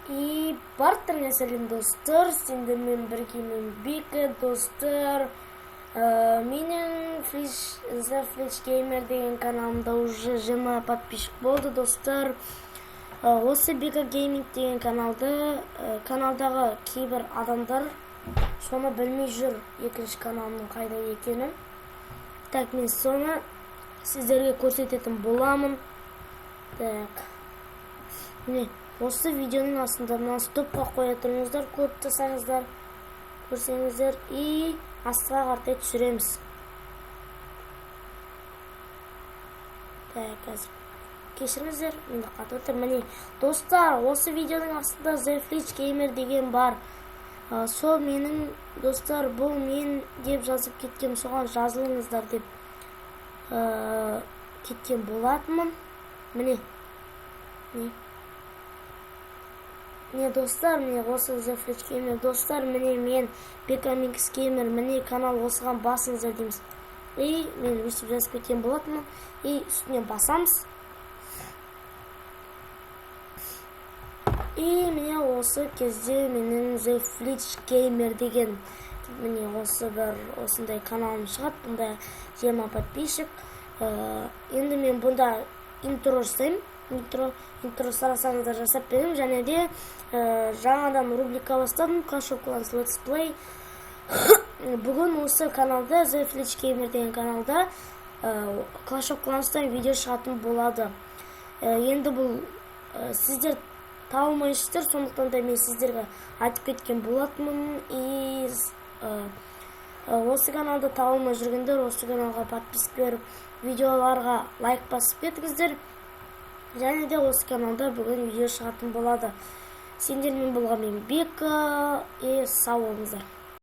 И барлықтарыңа сәлем достар, сендермен бірге мен Бека достар. Менің The Flash Gamer деген каналымда уже 20 подписчик болды достар. Осы Бека Gaming деген каналдағы кейбір адамдар соны білмей жүр, екінші каналымның қайда екенін. Так, мен соны сіздерге көрсететін боламын. Так, міне осы видеоның астында мына стопқа қоя тұрыңыздар, көп жасаңыздар, көрсеңіздер, и астыға қартай түсіреміз. Так, қазір кешіріңіздер, менде қатып отыр. Міне достар, осы видеоның астында The Flash Gamer деген бар. Сол менің достар, бұл мен деп жазып кеткем, соған жазылыңыздар деп кеткен болатынмын. Міне достар, міне осы The Flash Gamer достар, міне мен Бека Gamer, міне канал осыған басыңыздар дейміз. И мен өстіп жазып кеткен болатынмын. И үстіне басамыз. И міне осы кезде менің The Flash Gamer деген міне осы бір осындай каналым шығады, бұнда 20 подписчик. Енді мен бұнда интро жасаймын. Интро сарасаңыздар жасап беремін, және де жаңадан рубрика бастадым, Clash of Clans Let's Play. Бүгін осы каналда, The Flash Gamer деген каналда Clash of Clans'тан видео шығатын болады. Енді бұл сіздер табылмайсыздар, сондықтан да мен сіздерге айтып кеткен болатынмын. И осы каналда табылмай жүргендер осы каналға подписка беріп, видеоларға лайк басып кетіңіздер. Және де осы каналда бүгін видео шығатын болады. Сендермен болған мен Бека, сау болыңыздар.